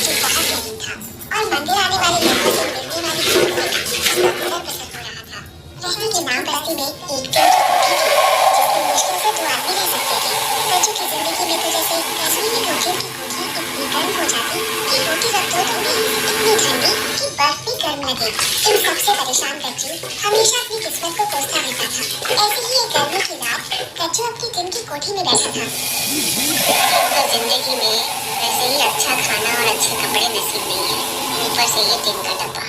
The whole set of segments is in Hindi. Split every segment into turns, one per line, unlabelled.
जो बहुत गर्म था और मंदिर आने वाले लोगों से मिलने वाली भीड़ से उसका अंदर बसर हो रहा था। रहने के नाम बस्ती में एक टीन की कोठी थी जिसमें मुश्किल से 2 आदमी रह सकते थे। कज्जू की जिंदगी में तो जैसे कश्मीरी कोठियों की कोठी इतनी गर्म हो जाती कि रोटी रख दो तो भी इतनी ठंडी कि बर्फ भी गर्म लगे। इन सबसे परेशान कज्जू हमेशा अपनी किस्मत को कोसता रहता था। ऐसे ही एक गर्मी की रात कज्जू अपनी टिन की कोठी में बैठा था। तो जिंदगी में वैसे ही अच्छा खाना और अच्छे कपड़े नसीब नहीं है, ऊपर से ये टिन का डब्बा।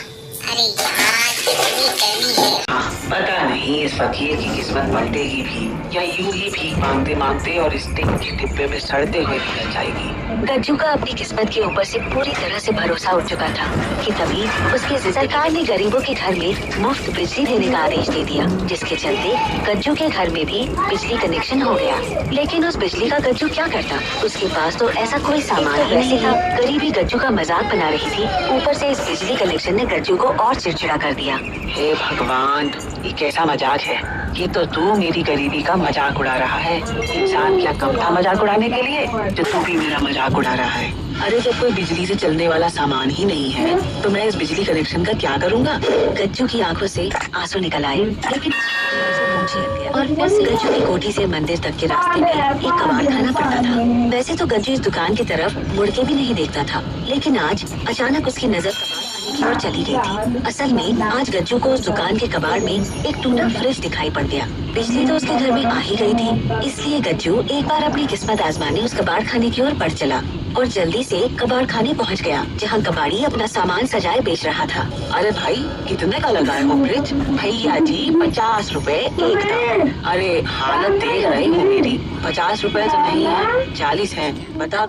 अरे यार कितनी गर्मी है।
पता नहीं इस फकीर की किस्मत पलटेगी भी या यूं ही भीख मांगते मांगते और इस टिन के डिब्बे में सड़ते हुए निकल जाएगी।
गज्जू का अपनी किस्मत के ऊपर से पूरी तरह से भरोसा उठ चुका था कि तभी उसके सरकार ने गरीबों के घर में मुफ्त बिजली देने का आदेश दे दिया, जिसके चलते गज्जू के घर में भी बिजली कनेक्शन हो गया। लेकिन उस बिजली का गज्जू क्या करता, उसके पास तो ऐसा कोई सामान ही नहीं था। गरीबी गज्जू का मजाक बना रही थी, ऊपर से इस बिजली कनेक्शन ने गज्जू को और चिड़चिड़ा कर दिया।
हे भगवान, ये कैसा मजाक है? ये तो तू मेरी गरीबी का मजाक उड़ा रहा है। इंसान क्या कम था मजाक उड़ाने के लिए, जो तू भी मेरा मजाक उड़ा रहा है। अरे जब कोई बिजली से चलने वाला सामान ही नहीं है तो मैं इस बिजली कनेक्शन का क्या करूँगा?
गज्जू की आंखों से आंसू निकल आए, लेकिन और फिर से गज्जू की कोठी से मंदिर तक के रास्ते में एक कबाड़ खाना पड़ता था। वैसे तो गज्जू इस दुकान की तरफ मुड़ के भी नहीं देखता था, लेकिन आज अचानक उसकी नजर की ओर चली गई थी। असल में आज गज्जू को उस दुकान के कबाड़ में एक टूटा फ्रिज दिखाई पड़ गया। बिजली तो उसके घर में आ ही गई थी, इसलिए गज्जू एक बार अपनी किस्मत आजमाने उस कबाड़ खाने की ओर बढ़ चला और जल्दी से कबाड़ खाने पहुंच गया, जहां कबाड़ी अपना सामान सजाए बेच रहा था।
अरे भाई, कितने का लगाए हो फ्रिज? भैया जी 50 रुपए एक था। अरे हालत देख रहे हो मेरी, 50 रुपए तो नहीं है, 40 है। बताओ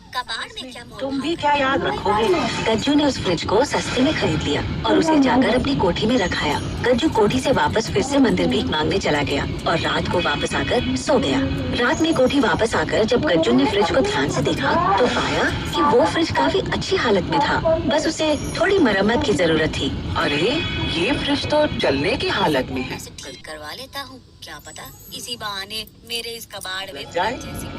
कबाड़ में क्या
तुम भी क्या याद रखोगे?
गज्जू ने उस फ्रिज को सस्ते में खरीद लिया और उसे जाकर अपनी कोठी में रखाया। गज्जू कोठी से वापस फिर से मंदिर भीख मांगने चला गया और रात को वापस आकर सो गया। रात में कोठी वापस आकर जब गज्जू ने फ्रिज को ध्यान से देखा तो पाया कि वो फ्रिज काफी अच्छी हालत में था, बस उसे थोड़ी मरम्मत की जरूरत थी।
अरे ये फ्रिज तो चलने की हालत में है।
ठीक करवा लेता हूँ, क्या पता इसी बहाने मेरे इस कबाड़ में
जाए।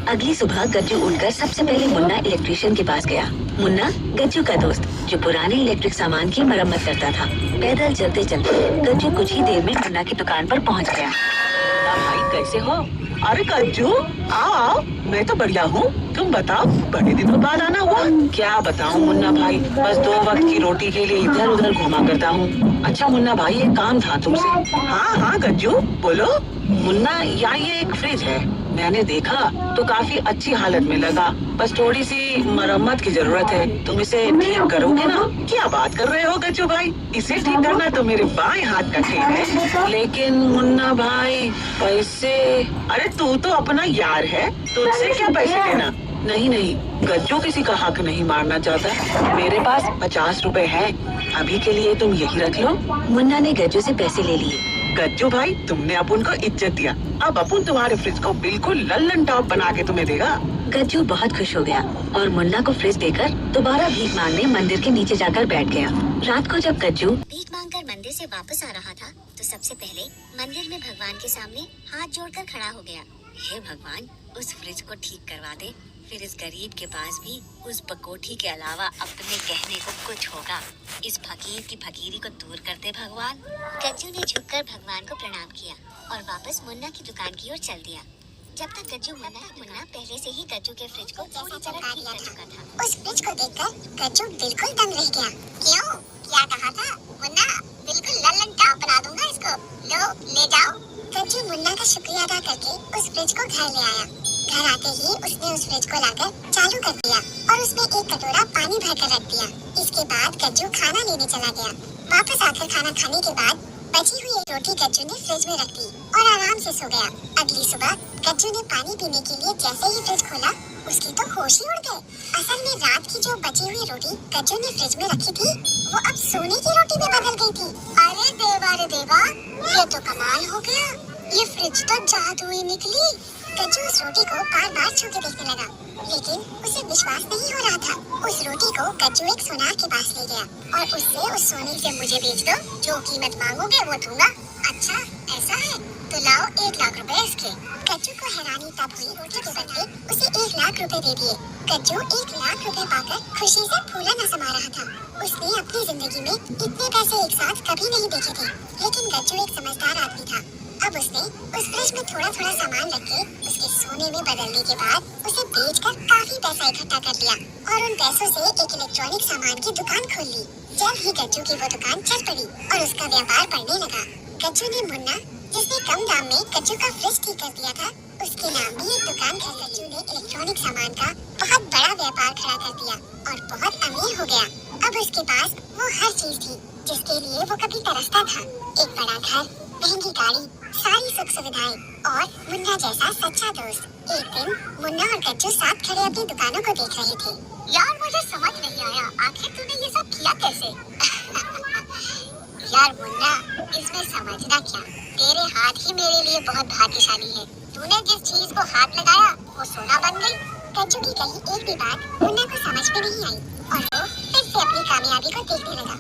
अगली सुबह गज्जू उठकर सबसे पहले मुन्ना इलेक्ट्रिशियन के पास गया। मुन्ना गज्जू का दोस्त जो पुराने इलेक्ट्रिक सामान की मरम्मत करता था। पैदल चलते चलते गज्जू कुछ ही देर में मुन्ना की दुकान पर पहुंच गया।
भाई कैसे हो? अरे गज्जू आओ आओ, मैं तो बढ़िया हूँ, तुम बताओ, बड़े दिनों बाद आना हुआ। क्या बताऊँ मुन्ना भाई, बस 2 वक्त की रोटी के लिए इधर उधर घुमा करता हूँ। अच्छा मुन्ना भाई, एक काम था तुमसे। हाँ हाँ गज्जू बोलो। मुन्ना यहाँ ये एक फ्रिज है, मैंने देखा तो काफी अच्छी हालत में लगा, बस थोड़ी सी मरम्मत की जरूरत है, तुम इसे ठीक करोगे ना? क्या बात कर रहे हो गज्जू भाई, इसे ठीक करना तो मेरे बाएं हाथ का खेल है। लेकिन मुन्ना भाई पैसे, अरे तू तो अपना यार है, तुझसे क्या पैसे लेना? नहीं नहीं, गज्जू किसी का हक नहीं मारना चाहता, मेरे पास 50 रुपए है, अभी के लिए तुम यही रख लो।
मुन्ना ने गज्जू से पैसे ले लिए।
गज्जू भाई, तुमने अपुन को इज्जत दिया, अब अपुन तुम्हारे फ्रिज को बिल्कुल लल्लन टॉप बना के तुम्हें देगा।
गज्जू बहुत खुश हो गया और मुन्ना को फ्रिज देकर दोबारा भीख मांगने मंदिर के नीचे जाकर बैठ गया। रात को जब गज्जू
भीख मांगकर मंदिर से वापस आ रहा था तो सबसे पहले मंदिर में भगवान के सामने हाथ जोड़कर खड़ा हो गया।
हे भगवान, उस फ्रिज को ठीक करवा दे, फिर इस गरीब के पास भी उस बकोठी के अलावा अपने कहने को कुछ होगा। इस फकीर की फकीरी को दूर कर दे भगवान।
गज्जू ने झुककर भगवान को प्रणाम किया और वापस मुन्ना की दुकान की ओर चल दिया। जब तक मुन्ना पहले से ही गज्जू के फ्रिज को पूरी तरह ठीक कर चुका था। उस फ्रिज को देखकर गज्जू बिल्कुल दंग रह गया। क्यों? क्या कहा था मुन्ना? बिल्कुल लल्लन टॉप बना दूंगा इसको, लो ले जाओ। गज्जू मुन्ना का शुक्रिया अदा करके उस फ्रिज को घर ले आया। घर आते ही उसने उस फ्रिज को लाकर चालू कर दिया और उसमें एक कटोरा पानी भरकर रख दिया। इसके बाद गज्जू खाना लेने चला गया। वापस आकर खाना खाने के बाद बची हुई एक रोटी गज्जू ने फ्रिज में रख दी और आराम से सो गया। अगली सुबह गज्जू ने पानी पीने के लिए जैसे ही फ्रिज खोला, उसकी तो होश ही उड़ गए। असल में रात की जो बची हुई रोटी गज्जू ने फ्रिज में रखी थी, वो अब सोने की रोटी में बदल गई थी। अरे देवा, ये तो कमाल हो गया, ये फ्रिज तो जादू ही निकली। गज्जू उस रोटी को बार बार छू के देखने लगा, लेकिन उसे विश्वास नहीं हो रहा था। उस रोटी को गज्जू एक सुनार के पास ले गया और उससे उस सोने से मुझे बेच दो, जो कीमत मांगोगे वो दूंगा। अच्छा ऐसा है तो लाओ 1 लाख रुपए इसके। गज्जू को हैरानी तब हुई रोटी के बदले उसे 1 लाख रुपए दे दिए। गज्जू 1 लाख रुपए पाकर खुशी से फूला न समा रहा था। उसने अपनी जिंदगी में इतने पैसे एक साथ कभी नहीं देखे थे। लेकिन गज्जू एक समझदार आदमी था। अब उसने उस फ्रिज में थोड़ा थोड़ा सामान रख के उसके सोने में बदलने के बाद उसे बेचकर काफी पैसा इकट्ठा कर लिया और उन पैसों से एक इलेक्ट्रॉनिक सामान की दुकान खोल ली। जल्द ही गज्जू की वो दुकान चल पड़ी और उसका व्यापार बढ़ने लगा। गज्जू ने मुन्ना, जिसने कम दाम में गज्जू का फ्रिज ठीक कर दिया था, उसके नाम भी एक दुकान कर गज्जू ने इलेक्ट्रॉनिक सामान का बहुत बड़ा व्यापार खड़ा कर दिया और बहुत अमीर हो गया। अब उसके पास वो हर चीज थी जिसके लिए वो कभी तरसता था। एक बड़ा घर, महंगी गाड़ी, सारी सुख सुविधाएं और मुन्ना जैसा सच्चा दोस्त। एक दिन मुन्ना और गज्जू साथ खड़े अपनी दुकानों को देख रहे थे। यार मुझे समझ नहीं आया, आखिर तूने ये सब किया कैसे? यार मुन्ना, इसमें समझना क्या, तेरे हाथ ही मेरे लिए बहुत भाग्यशाली है। तूने जिस चीज को हाथ लगाया वो सोना बन गई। गज्जू की कही एक भी बात मुन्ना को समझ में नहीं आई और वो फिर से अपनी कामयाबी को देखने लगा।